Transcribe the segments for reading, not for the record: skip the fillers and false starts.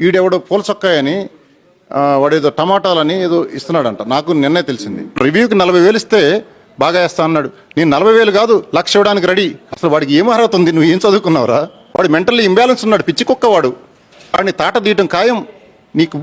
ఈడెవడో పూల చొక్కాయని వాడేదో టమాటాలని ఏదో ఇస్తున్నాడంట. నాకు నిన్నే తెలిసింది. రివ్యూకి 40,000 ఇస్తే బాగా వేస్తా అన్నాడు. నేను 40,000 కాదు 1,00,000 ఇవ్వడానికి రెడీ. అసలు వాడికి ఏం అర్హత ఉంది? నువ్వు ఏం చదువుకున్నావురా? వాడు మెంటల్లీ ఇంబ్యాలెన్స్ ఉన్నాడు, పిచ్చి కుక్క వాడు. వాడిని తాట తీయటం ఖాయం. నీకు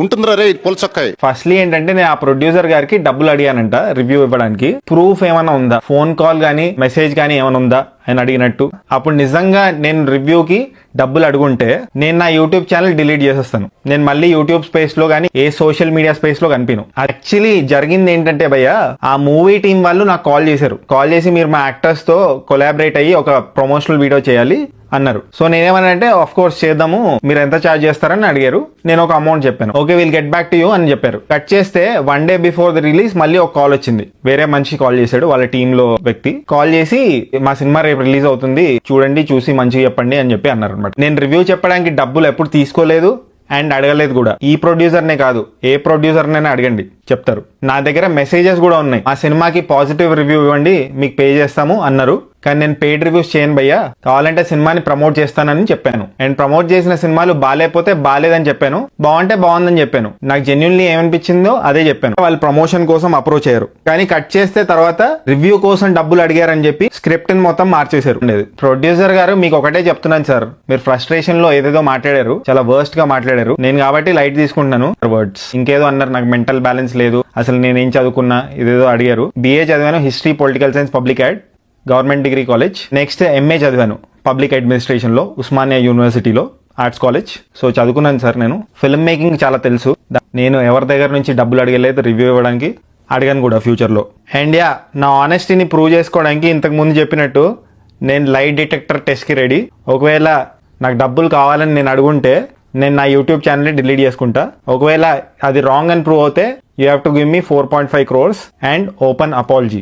ఉంటుందిరా రే పొలచొక్కాయి. ఫస్ట్లీ ఏంటంటే నేను ఆ ప్రొడ్యూసర్ గారికి డబ్బులు అడిగానంట రివ్యూ ఇవ్వడానికి. ప్రూఫ్ ఏమైనా ఉందా, ఫోన్ కాల్ గానీ మెసేజ్ గానీ ఏమైనా ఉందా ఆయన అడిగినట్టు. అప్పుడు నిజంగా నేను రివ్యూకి డబ్బులు అడుగుంటే నేను నా యూట్యూబ్ ఛానల్ డిలీట్ చేసేస్తాను. నేను మళ్ళీ యూట్యూబ్ స్పేస్ లో గానీ ఏ సోషల్ మీడియా స్పేస్ లో కనిపిను. యాక్చువల్లీ జరిగింది ఏంటంటే భయ్య, ఆ మూవీ టీం వాళ్ళు నాకు కాల్ చేశారు. కాల్ చేసి మీరు మా యాక్టర్స్ తో కొలాబరేట్ అయ్యి ఒక ప్రమోషనల్ వీడియో చేయాలి అన్నారు. సో నేనేమనంటే ఆఫ్ కోర్స్ చేద్దాము, మీరు ఎంత ఛార్జ్ చేస్తారని అడిగారు. నేను ఒక అమౌంట్ చెప్పాను. Okay will get back to you అని చెప్పారు. కట్ చేస్తే 1 day బిఫోర్ ద రిలీజ్ మళ్ళీ ఒక కాల్ వచ్చింది. వేరే మనిషి కాల్ చేశాడు, వాళ్ళ టీమ్ లో వ్యక్తి కాల్ చేసి మా సినిమా రేపు రిలీజ్ అవుతుంది, చూడండి చూసి మంచిగా చెప్పండి అని చెప్పి అన్నారు అనమాట. నేను రివ్యూ చెప్పడానికి డబ్బులు ఎప్పుడు తీసుకోలేదు అండ్ అడగలేదు కూడా. ఈ ప్రొడ్యూసర్నే కాదు, ఏ ప్రొడ్యూసర్నైనా అడగండి చెప్తారు. నా దగ్గర మెసేజెస్ కూడా ఉన్నాయి. మా సినిమాకి పాజిటివ్ రివ్యూ ఇవ్వండి, మీకు పే చేస్తాము అన్నారు. కానీ నేను పెయిడ్ రివ్యూస్ చేయను భయ్యా, కావాలంటే సినిమాని ప్రమోట్ చేస్తానని చెప్పాను. అండ్ ప్రమోట్ చేసిన సినిమాలు బాగాలేకపోతే బాగాలేదని చెప్పాను, బాగుంటే బాగుందని చెప్పాను. నాకు జెన్యున్లీ ఏమనిపించిందో అదే చెప్పాను. వాళ్ళు ప్రమోషన్ కోసం అప్రోచ్ అయ్యారు. కానీ కట్ చేస్తే తర్వాత రివ్యూ కోసం డబ్బులు అడిగారని చెప్పి స్క్రిప్ట్ ని మొత్తం మార్చేశారు. ప్రొడ్యూసర్ గారు మీకు ఒకటే చెప్తున్నాను సార్, మీరు ఫ్రస్ట్రేషన్ లో ఏదేదో మాట్లాడారు, చాలా వర్స్ట్ గా మాట్లాడారు. నేను కాబట్టి లైట్ తీసుకుంటున్నాను వర్డ్స్. ఇంకేదో అన్నారు, నాకు మెంటల్ బ్యాలెన్స్ లేదు, అసలు నేనేం చదువుకున్నా, ఇదేదో అడిగారు. BA చదివాను, history political science public add, government degree college. Next MA చదివాను పబ్లిక్ అడ్మినిస్ట్రేషన్ లో ఉస్మానియా యూనివర్సిటీలో ఆర్ట్స్ కాలేజ్. సో చదువుకున్నాను సార్. నేను ఫిల్మ్ మేకింగ్ చాలా తెలుసు. నేను ఎవరి దగ్గర నుంచి డబ్బులు అడగలేదు రివ్యూ ఇవ్వడానికి, అడిగాను కూడా ఫ్యూచర్ లో. అండ్ యా, నా ఆనెస్టీని ప్రూవ్ చేసుకోవడానికి ఇంతకు ముందు చెప్పినట్టు నేను లైట్ డిటెక్టర్ టెస్ట్ కి రెడీ. ఒకవేళ నాకు డబ్బులు కావాలని నేను అడుగుంటే నేను నా యూట్యూబ్ ఛానల్ డిలీట్ చేసుకుంటా. ఒకవేళ అది రాంగ్ అని ప్రూవ్ అవుతే you have to give me 4.5 crores and open apology.